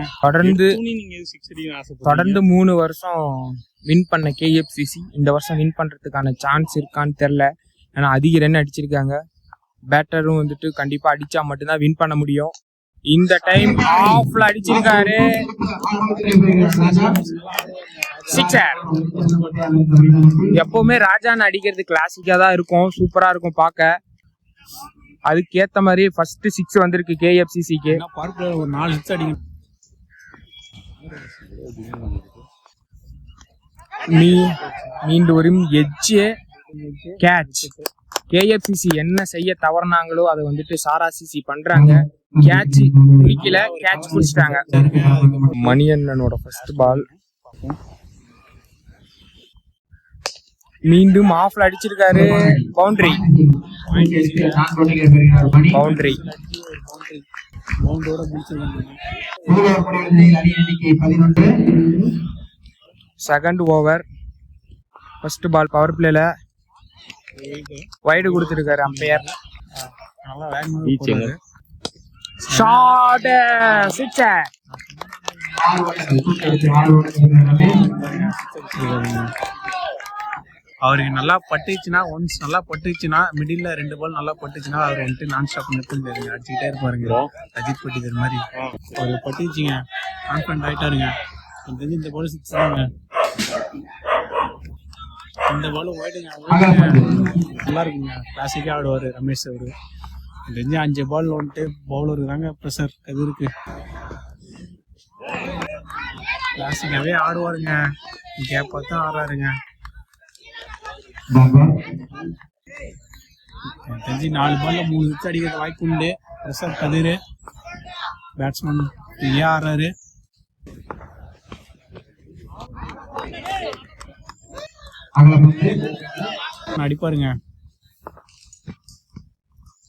தொடர்ந்து 3 வருஷம் வின் பண்ண KFCC இந்த வருஷம் வின் பண்றதுக்கான சான்ஸ் இருக்கான்னு தெரியல. ஏன்னா அதிக ரன் அடிச்சிருக்காங்க. பேட்டரும் வந்துட்டு கண்டிப்பா அடிச்சா மட்டும்தான் வின் பண்ண முடியும். இந்த டைம் ஆஃப்ல அடிச்சிருக்காரு. சிக்ஸர். எப்பவுமே ராஜான் அடிக்கிறது கிளாசிக்கா தான் இருக்கும், சூப்பரா இருக்கும் பார்க்க. அதுக்கேத்த மாதிரி ஃபர்ஸ்ட் 6 வந்திருக்கு KFCCக்கு. பார்க்கல ஒரு 4 ஹிட்ஸ் அடிங்க. மீண்டும் ஒரு எட்ஜ் கேட்ச். கேஎஃப்சிசி என்ன செய்ய தவறுனாங்களோ அதை வந்துட்டு சாரா சிசி பண்றாங்க. கேட்ச் பிடிக்கல, கேட்ச் பிடிச்சிட்டாங்க. மணியண்ணனோட ஃபர்ஸ்ட் பால் மீண்டும் ஆஃப்ல அடிச்சிருக்காரு. பவுண்டரி. பவுண்டோட முடிச்சிருக்காங்க. Second over first ball power பிளேல வைடு கொடுத்திருக்காரு அம்பையர். நல்லா வேகமா ஷாட் சிக்ஸர். அவருக்கு நல்லா பட்டுச்சுன்னா மிடில் 2 பால் நல்லா பட்டுச்சுன்னா அவர் வந்துட்டு நான் ஸ்டாப் நிறுத்த முடியாதுங்க. அடிச்சுக்கிட்டே இருப்பாருங்க. அஜித் பட்டிதர் மாதிரி அவர் பட்டுச்சுங்க. கான்ஃபிடன்ட் ஆயிட்டாருங்க. எனக்கு தெரிஞ்சு இந்த பால் 6 தாங்க. இந்த பால் ஓடுங்க நல்லா இருக்குங்க. கிளாசிக்கா ஆடுவார் ரமேஷ் அவரு. எனக்கு தெரிஞ்சு 5 பால் வந்துட்டு பவுலருக்கு தாங்க ப்ரெஷர் கதிருக்கு. கிளாசிக்காவே ஆடுவாருங்க. கேப் பார்த்து ஆடுறாருங்க. தெரிஞ்சு 4 பால்ல 3 விக்கெட் அடிக்கிறது வாய்ப்பு உண்டு. ப்ரெஷர் கதிர் பேட்ஸ்மேன் ஃப்ரீயா ஆடுறாரு. அடிப்பாருங்க.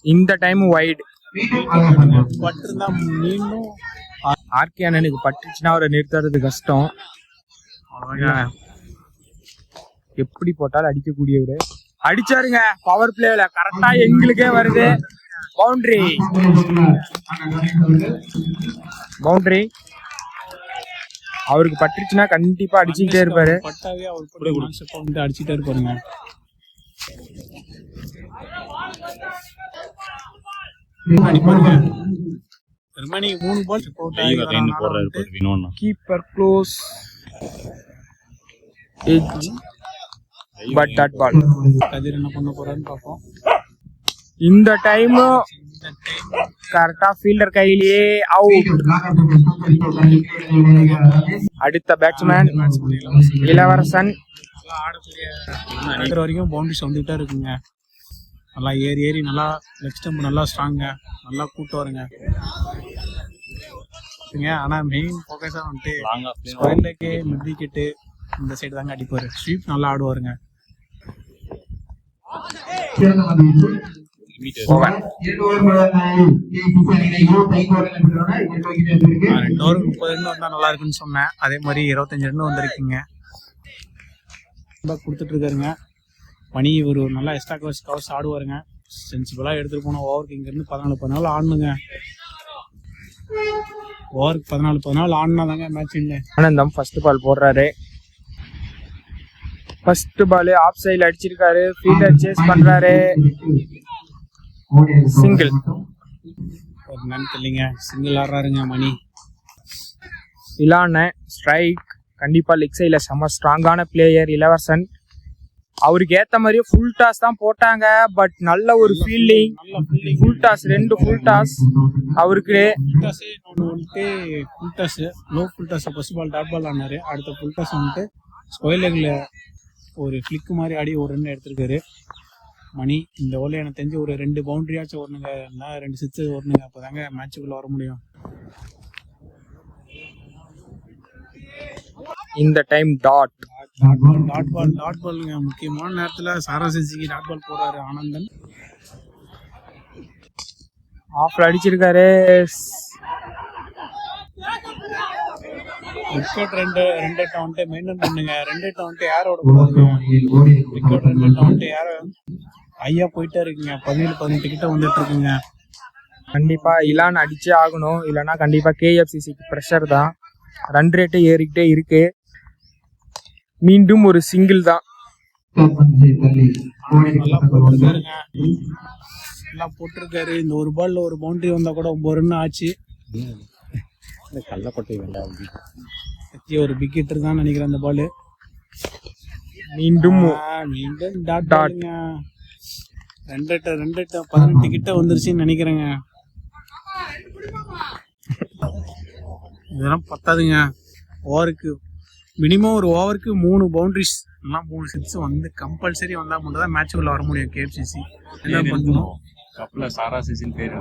இந்த டைம் வைட் பட்டிருந்தா மீண்டும் ஆர்கே அண்ணனுக்கு பட்டுச்சுன்னா அவரை நிறுத்துறது கஷ்டம். எப்படி போட்டாலும் அடிக்கக்கூடியவரு அடிச்சாருங்க. பவர் பிளேல கரெக்டா எங்களுக்கே வருது. பவுண்டரி. அவருக்கு பட்டுச்சுன்னா கண்டிப்பா அடிச்சுட்டே இருப்பாரு. பட்டாவே அவருக்கு அடிச்சுட்டே இருப்பாருங்க. அடிப்பாருங்க. 3 ball keeper close edge but that ball. Kathir என்ன பண்ண போறான்னு பாப்போம். இந்த டைம் கரெக்டா ஃபீல்டர் கையிலேயே அவுட். அடுத்த பேட்ஸ்மேன் இளவரசன். வரைக்கும் பவுண்டரிஸ் வந்துட்டே இருக்குங்க. நல்லா ஏறி நல்லா லெக் ஸ்டம்ப் நல்லா ஸ்ட்ராங்க. நல்லா கூட்டு வருங்க. ஆனா மெயின் ஃபோக்கஸா வந்துட்டு ஸ்கொயர் லெக்கு மிட் விக்கெட்டு இந்த சைடு தாங்க அடிப்பாரு. ஸ்வீப் நல்லா ஆடுவாருங்க. 2 ஓவர் 30 ரன் வந்தா நல்லா இருக்குன்னு சொன்னேன். அதே மாதிரி 25 ரன் வந்திருக்குங்க. கொடுத்துட்டு இருக்காருங்க. மணி ஒரு நல்லா எக்ஸ்ட்ரா கவர்ஸ் ஆடுவாருங்க. சென்சிபிளா எடுத்துட்டு போன ஓவருக்கு இங்க இருந்து 14 ஆடணுங்க. ஓவருக்கு 14 ஆடினா தாங்க மேட்ச் இல்லை. ஆனந்தம் ஃபர்ஸ்ட் பால் போடுறாரு. ஃபர்ஸ்ட் பால் ஆஃப் சைடுல அடிச்சிருக்காரு. ஃபீல்டர் சேஸ் பண்றாரு. சிங்கிள். என்னன்னு தெரியலங்க. சிங்கிள் ஆடுறாருங்க மணி. இலான ஸ்ட்ரைக். கண்டிப்பா லெக் சைட்ல செம்ம ஸ்ட்ராங்கான பிளேயர் இளவரசன். அவருக்கு ஏத்த மாதிரியே ஃபுல் டாஸ் தான் போட்டாங்க. பட் நல்ல ஒரு fielding. Full toss 2 full toss அவருக்கு. Full toss low full toss first ball dot ball ஆனாரு. அடுத்த ஃபுல் டாஸ் வந்துட்டு ஸ்கொயர் லெக்ல ஒரு கிளிக் மாதிரி ஆடி ஒரு ரன் எடுத்திருக்காரு மணி. இந்த ஓவர்ல எனக்கு தெரிஞ்சு ஒரு 2 பவுண்டரியாச்சும் ஓடணுங்க. 2 சிக்ஸ் ஓடணுங்க. அப்போதாங்க மேட்சுக்குள்ள வர முடியும். இந்த டைம் டாட் பாலுங்க. முக்கியமான நேரத்துல சாராசிக்கு டாட் பால் போறாரு ஆனந்தன். ஆஃப்ல அடிச்சிருக்காரு. விக்கெட் 2 வந்துட்டு மெயின்டைன் பண்ணுங்க. 2 வந்துட்டு யாரோட போகுதுங்க. விக்கெட் 2 வந்துட்டு யாரோ ஐயா போயிட்டே இருக்குங்க. 17-18 கிட்ட வந்துட்டு இருக்குங்க. கண்டிப்பா இலான் அடிச்சே ஆகணும். இல்லைன்னா கண்டிப்பா கேஎஃப்சிசிக்கு ப்ரெஷர் தான். ரன் ரேட்டு ஏறிக்கிட்டே இருக்கு. மீண்டும் ஒரு சிங்கிள் தான். நல்லா போட்டிருக்காரு. இந்த ஒரு பால்ல ஒரு பவுண்டரி வந்தா கூட 9 ரன் ஆச்சு. ஒரு பிக் ஹிட்டர் தான் நினைக்கிறேன் அந்த பால். மீண்டும் டாட் 18 கிட்ட வந்துருச்சுன்னு நினைக்கிறேங்க. இதெல்லாம் பத்தாதுங்க. ஓவருக்கு மினிமம் ஒரு ஓவருக்கு 3 பவுண்டரிஸ் எல்லாம் 3 சிக்ஸ் வந்து கம்பல்சரி வந்தால் மட்டும் தான் மேட்சுக்குள்ள வர முடியும் கேஎஃப்சிசி. என்ன பண்ணணும், கப்ல சாரா சிசின் பேர்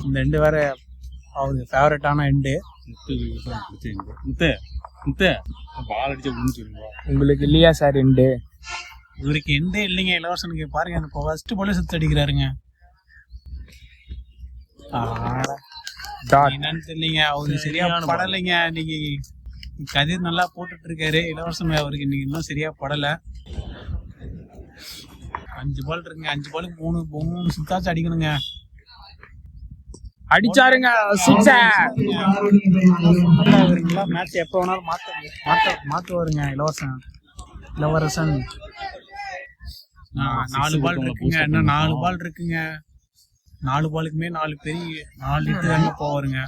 இந்த எண்டு வேற அவருக்கு ஃபேவரட்டான எண்டு. பால் அடிச்ச முடிஞ்சிருங்க. உங்களுக்கு இல்லையா சார் ரெண்டு? இவருக்கு எண்டே இல்லைங்க இளவரசனுக்கு. பாருங்க அந்த ஃபர்ஸ்ட் பாலே சுத்து அடிக்கிறாருங்க. டாட். என்னன்னு தெரியலீங்க, அவருக்கு சரியா படலைங்க. இன்னைக்கு கதிர் நல்லா போட்டுட்டு இருக்காரு, இளவரசன் அவருக்கு இன்னைக்கு இன்னும் சரியா படல. 5 பால் இருக்குங்க, 5 பாலுக்கு 3 சிக்ஸாச்சும் அடிக்கணுங்க. அடிச்சாருங்க சிக்ஸர். மேட்ச் எப்போ வேணாலும் மாத்துவாருங்க இளவரசன். 4 பால் இருக்குங்க, இன்னும் 4 பால் இருக்குங்க. 4 பாலுக்குமே 4 பெரிய 4 லிட்டர் தாங்க போவாருங்க.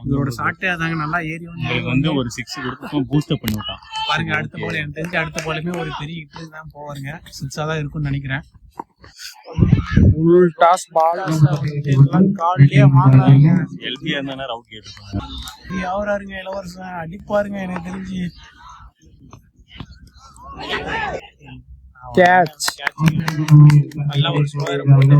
இவரோட ஷாட்டே அதாங்க நல்லா ஏறி வந்து ஒரு 6 கொடுத்து பூஸ்ட் அப் பண்ணி விட்டான் பாருங்க. அடுத்த பால் எனக்கு தெரிஞ்சு அடுத்த பாலுமே ஒரு பெரிய ஹிட் தான் போவாருங்க. 6ஆ தான் இருக்கும்னு நினைக்கிறேன். டாஸ் பால் காலையிலேயே வாங்குறாங்க. எல்பியா இருந்தா ரவுட் கேட்டிருப்பாங்க. அவராருங்க இளவரசன் அடிப்பாருங்க எனக்கு தெரிஞ்சு. கேட்ச். நல்லா ஒரு ஸ்கோர் போட்டு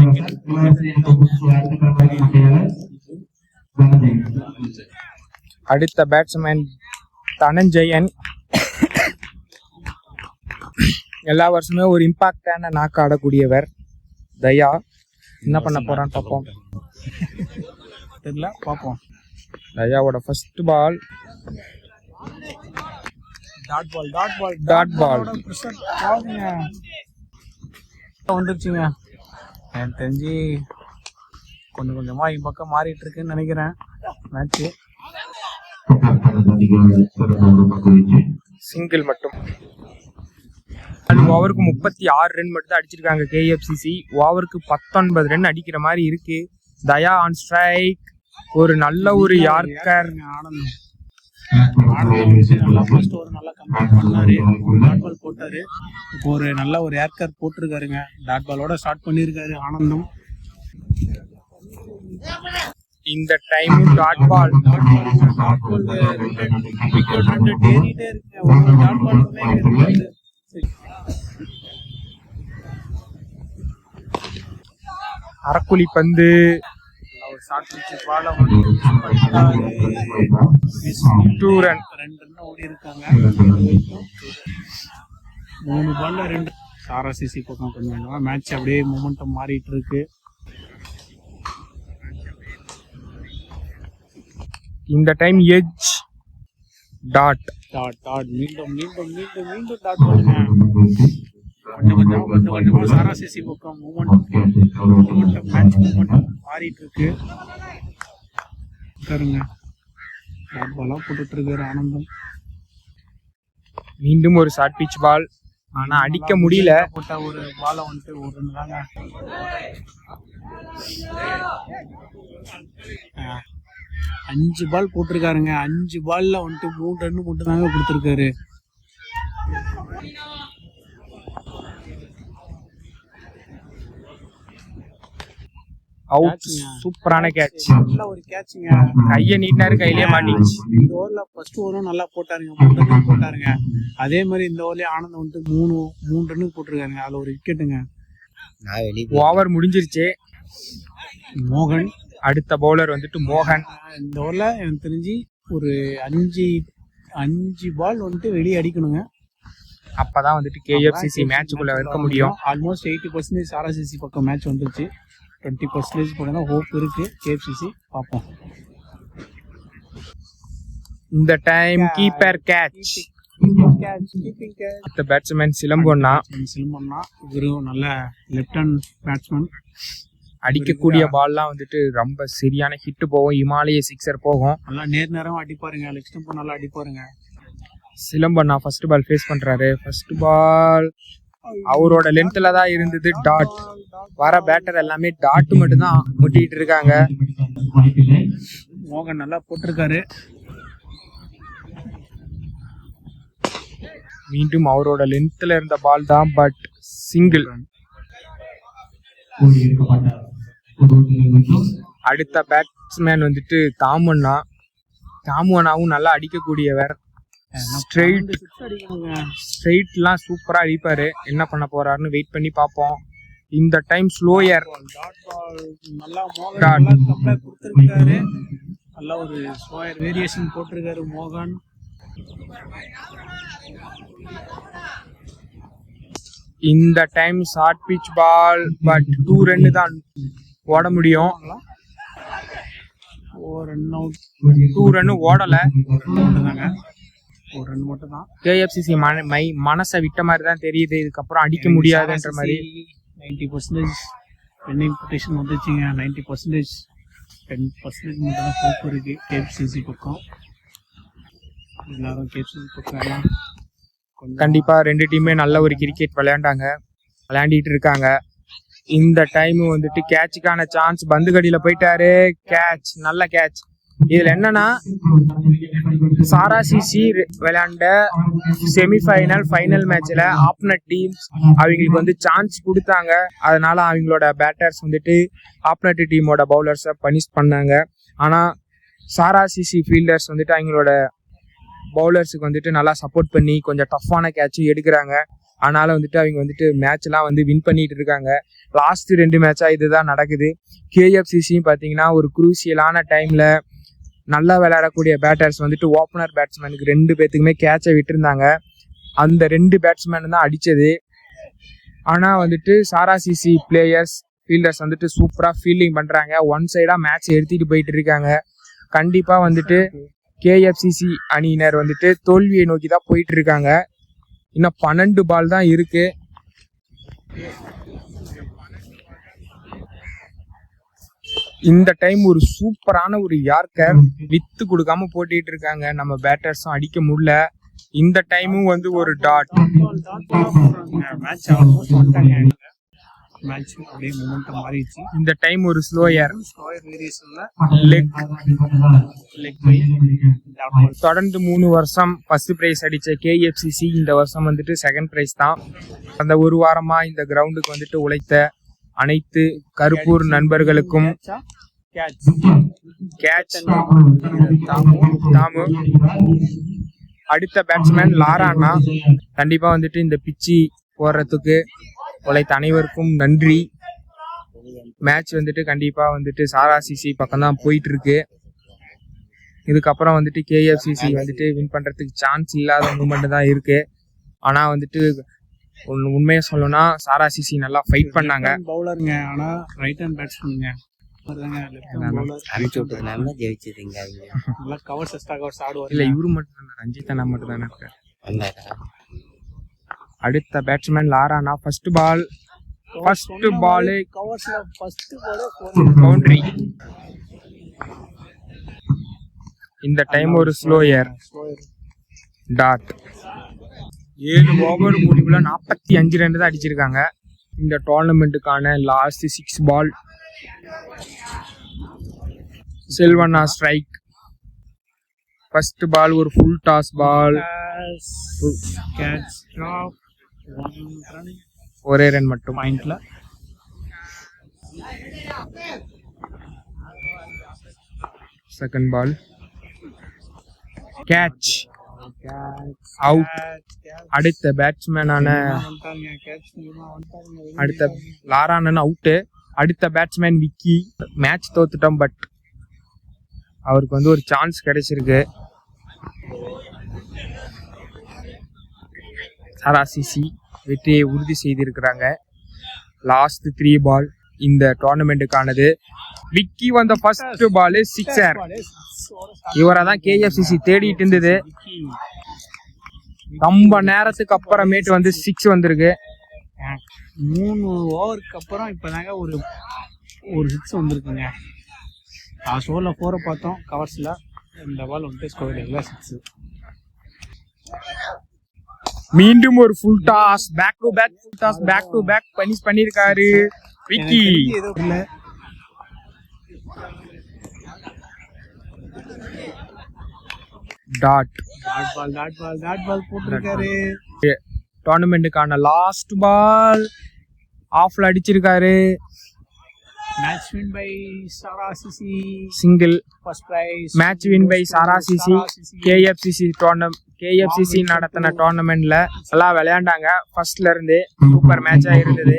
அடுத்த பேட்ஸ்மேன் தனஞ்சயன். எல்லா வருஷமே ஒரு இம்பாக்டான நாக்கு ஆடக்கூடியவர். தயா என்ன பண்ண போறான்னு பார்ப்போம். தெரியல, பார்ப்போம். தயாவோட ஃபர்ஸ்ட் பால் டாட் பால் வந்துருச்சுங்க. எனக்கு தெரிஞ்சு கொஞ்சம் கொஞ்சமா இந்த பக்கம் மாறிட்டு இருக்குன்னு நினைக்கிறேன் மேட்ச். சிங்கிள் மட்டும். ஓவருக்கு 36 ரன் மட்டும் தான் அடிச்சிருக்காங்க கேஎஃப்சிசி. ஓவருக்கு 19 ரன் அடிக்கிற மாதிரி இருக்கு. தயா ஆன் ஸ்ட்ரைக். ஒரு நல்ல ஒரு யார்கர். போட்டாரு. இப்போ ஒரு நல்ல ஒரு ஏர்கர் போட்டிருக்காருங்க. டாட் பாலோட ஸ்டார்ட் பண்ணிருக்காரு ஆனந்தம். இந்த டைம் டாட் பால். அரக்குழி பந்து. ஒரு ஷார்ட் பிட்ச் பால 2 ரன். 2 ரன் ஓடி இருக்காங்க. 3 பால்ல 2. சாரா சிசி பக்கம் கொஞ்சம் மேட்ச் அப்படியே மொமெண்டம் மாறிட்டு இருக்கு. இந்த டைம் எட்ஜ். டாட் மீண்டும் டாட் பண்ணுங்க. கொஞ்சம் சாரா சிசி பக்கம் மொமெண்டம் மேட்ச் மொமெண்டம் மாறிட்டு இருக்கு. டாட் பாலா போட்டுட்டு இருக்காரு ஆனந்தம். மீண்டும் ஒரு ஷார்ட் பிட்ச் பால். ஆனா அடிக்க முடியல. போட்ட ஒரு பால வந்துட்டு ஓடுறாங்க. 5 பால் போட்டிருக்காருங்க. 5 பால்ல வந்துட்டு 3 ரன் மட்டும் தாங்க கொடுத்துருக்காரு. அவுட். சூப்பரான கேட்ச். நல்ல ஒரு கேட்சுங்க. கைய நீட்டினாரு, கையிலேயே மாட்டிச்சு. இந்த ஓவர்ல ஃபர்ஸ்ட் ஓவரும் நல்லா போட்டாருங்க, 3 ரன் போட்டாருங்க. அதே மாதிரி இந்த ஓவர்லயே ஆனந்தம் வந்துட்டு 3 ரன் போட்டிருக்காருங்க. அதுல ஒரு விக்கெட்டுங்க. ஓவர் முடிஞ்சிருச்சு. மோகன் அடுத்த பவுலர் வந்துட்டு மோகன். இந்த ஓவர்ல எனக்கு தெரிஞ்சு ஒரு 5 பால் வந்துட்டு வெளியே அடிக்கணுங்க. அப்பதான் வந்துட்டு கேஎஃப்சிசி மேட்சுக்குள்ள இருக்க முடியும். ஆல்மோஸ்ட் 80% சாராசிசி பக்கம் மேட்ச் வந்துருச்சு. 20% போனா ஹோப் இருக்கு கேஎஃப்சிசி. பார்ப்போம். இந்த டைம் கீப்பர் கேட்ச். அடுத்த பேட்ஸ்மேன் சிலம்பொன்னா. இவரும் நல்ல லெஃப்ட் ஹேண்ட் பேட்ஸ்மேன். அடிக்கக்கூடிய பால்லாம் வந்துட்டு ரொம்ப சரியான ஹிட் போகும். இமாலய சிக்ஸர் போகும். நல்லா நேரம் அடிப்பாருங்க. லெக் ஸ்டம்ப் நல்லா அடிப்பாருங்க. சிலம்பண்ணா ஃபர்ஸ்ட் பால் ஃபேஸ் பண்றாரு. ஃபர்ஸ்ட் பால் அவரோட லென்த்ல தான் இருந்தது. டாட். வர பேட்டர் எல்லாமே டாட் மட்டும் தான் முட்டிட்டு இருக்காங்க. மோகன் நல்லா போட்டிருக்காரு. மீண்டும் அவரோட லென்த்ல இருந்த பால் தான், பட் சிங்கிள். அடுத்த பேட்ஸ்மேன் வந்துட்டு தாமண்ணா. தாமுவனாவும் நல்லா அடிக்கக்கூடியவர். ஸ்ட்ரெயிட்லாம் சூப்பரா அடிப்பாரு. என்ன பண்ண போறாருன்னு வெயிட் பண்ணி பார்ப்போம். இந்த டைம் ஸ்லோயர் நல்லா கொடுத்துருக்காரு. நல்லா ஒரு ஸ்லோயர் வேரியேஷன் போட்டிருக்காரு மோகன். இந்த time short pitch ball, but 2 run தான் ஓட முடியும். 2 ரன் ஓடல. ஒரு ரன் மட்டும் தான். கேஎஃப்சிசி மனசை விட்ட மாதிரி தான் தெரியுது. இதுக்கப்புறம் அடிக்க முடியாதுன்ற மாதிரி 90% பெண்டிங் பொசிஷன் வந்துச்சுங்க. 90% 10% மட்டும் தான் போக்கு இருக்கு கேஎஃப்சிசி பக்கம். எல்லாரும் கேஎஃப்சிசி பக்கம் எல்லாம் கண்டிப்பா 2 டீமே நல்ல ஒரு கிரிக்கெட் விளையாண்டிட்டு இருக்காங்க. இந்த டைம் வந்துட்டு கேட்சுக்கான சான்ஸ். பந்து கடியில போயிட்டாரு. கேட்ச், நல்ல கேட்ச். இதுல என்னன்னா சாரா சிசி விளையாண்ட செமிஃபைனல் ஃபைனல் மேட்ச்ல ஆப்னட் டீம்ஸ் அவங்களுக்கு வந்து சான்ஸ் கொடுத்தாங்க. அதனால அவங்களோட பேட்டர்ஸ் வந்துட்டு ஆப்னட் டீமோட பவுலர்ஸை பனிஷ் பண்ணாங்க. ஆனா சாரா சிசி ஃபீல்டர்ஸ் வந்துட்டு அவங்களோட பவுலர்ஸுக்கு வந்துட்டு நல்லா சப்போர்ட் பண்ணி கொஞ்சம் டஃப்பான கேட்சும் எடுக்கிறாங்க. அதனால வந்துட்டு அவங்க வந்துட்டு மேட்ச்லாம் வந்து வின் பண்ணிட்டு இருக்காங்க. லாஸ்ட் 2 மேட்சா இதுதான் நடக்குது. கேஎஃப்சிசியும் பார்த்தீங்கன்னா ஒரு குரூசியலான டைம்ல நல்லா விளையாடக்கூடிய பேட்டர்ஸ் வந்துட்டு ஓப்பனர் பேட்ஸ்மேனுக்கு 2 பேத்துக்குமே கேட்சை விட்டுருந்தாங்க. அந்த 2 பேட்ஸ்மேன் தான் அடிச்சது. ஆனா வந்துட்டு சாரா சிசி பிளேயர்ஸ் ஃபீல்டர்ஸ் வந்துட்டு சூப்பரா ஃபீல்டிங் பண்றாங்க. ஒன் சைடா மேட்ச் எடுத்துட்டு போயிட்டு இருக்காங்க. கண்டிப்பா வந்துட்டு கேஎஃப்சிசி அணியினர் வந்துட்டு தோல்வியை நோக்கி தான் போயிட்டு இருக்காங்க. இன்னும் 12 பால் தான் இருக்கு. இந்த டைம் ஒரு சூப்பரான ஒரு யார்க்கர் வித்து கொடுக்காம போட்டிட்டு இருக்காங்க. நம்ம பேட்டர்ஸும் அடிக்க முடியல. இந்த டைமும் வந்து ஒரு டாட். இந்த டைம் ஒரு ஸ்லோயர் தொடர்ந்து 3 வருஷம் ஃபர்ஸ்ட் பிரைஸ் அடிச்ச கேஎஃப்சிசி இந்த வருஷம் வந்துட்டு செகண்ட் பிரைஸ் தான். அந்த ஒரு வாரமா இந்த கிரவுண்டுக்கு வந்துட்டு உழைத்த அனைத்து கருப்பூர் நண்பர்களுக்கும் கேட்ச் தாமு. அடுத்த பேட்ஸ்மேன் லாரானா. கண்டிப்பா வந்துட்டு இந்த பிச்சு போடுறதுக்கு உழைத்த அனைவருக்கும் நன்றி. மேட்ச் வந்துட்டு கண்டிப்பா வந்துட்டு சாரா சிசி பக்கம் தான் போயிட்டு இருக்கு. இதுக்கப்புறம் வந்துட்டு கேஎஃப்சிசி வந்துட்டு வின் பண்றதுக்கு சான்ஸ் இல்லாத மூமெண்ட் தான் இருக்கு. ஆனா வந்துட்டு உண்மையை சொல்லணும்னா சாரா சிசி நல்லா ஃபைட் பண்ணாங்க. பவுலருங்க, ஆனா ரைட் ஹேண்ட் பேட்ஸ்மேனுங்க. இல்ல இவரு மட்டும் ரஞ்சித் அண்ணா மட்டும் தானே இருக்காரு. அடுத்த பேட்ஸ்மேன் லாரானா. First ball boundary. இந்த டைம் ஒரு ஸ்லோயர் டாட். 7 ஓவர் முடிவுல 45 ரன் தான் அடிச்சிருக்காங்க. இந்த டோர்னமெண்ட்டுக்கான லாஸ்ட் 6 பால். செல்வண்ணா ஸ்ட்ரைக். ஃபர்ஸ்ட் பால் ஒரு ஃபுல் டாஸ் பால். ஒரே ரன் மட்டும் பாயிண்ட்ல. Second ball catch, out. அடுத்த பேட்ஸ்மேனான அடுத்த லாரானன் அவுட்டு. அடுத்த பேட்ஸ்மேன் விக்கி. மேட்ச் தோத்துட்டோம், பட் அவருக்கு வந்து ஒரு சான்ஸ் கிடைச்சிருக்கு. சாரா சிசி வெற்றியை உறுதி செய்திருக்கிறாங்க. லாஸ்ட் 3 பால் இந்த டோர்னமெண்ட்டுக்கானது. விக்கி வந்த ஃபர்ஸ்ட் பால் சிக்ஸர். இவரை தான் கேஎஃப்சிசி தேடிட்டு இருந்தது. ரொம்ப நேரத்துக்கு அப்புறமேட்டு வந்து 6 வந்திருக்கு. 3 ஓவருக்கு அப்புறம் இப்பதாங்க ஒரு 6 வந்திருக்குங்க. லாஸ்ட் ஓவர்ல 4 பார்த்தோம் கவர்ஸ்ல. இந்த பால் வந்துட்டு ஸ்கோர் 6. மீண்டும் ஒரு full toss. Back to back punish பண்ணிருக்காரு விக்கி. டாட் பால் போட்டிருக்காரு. டோர்னமெண்ட்டுக்கான லாஸ்ட் பால் ஆஃப்ல அடிச்சிருக்காரு. Match win by Sara CC. Single First prize. Match win by Sara CC. KFCC நடத்தின டோர்னமெண்ட்ல எல்லாம் விளையாண்டாங்க. ஃபர்ஸ்ட்ல இருந்து சூப்பர் மேட்சா இருந்தது.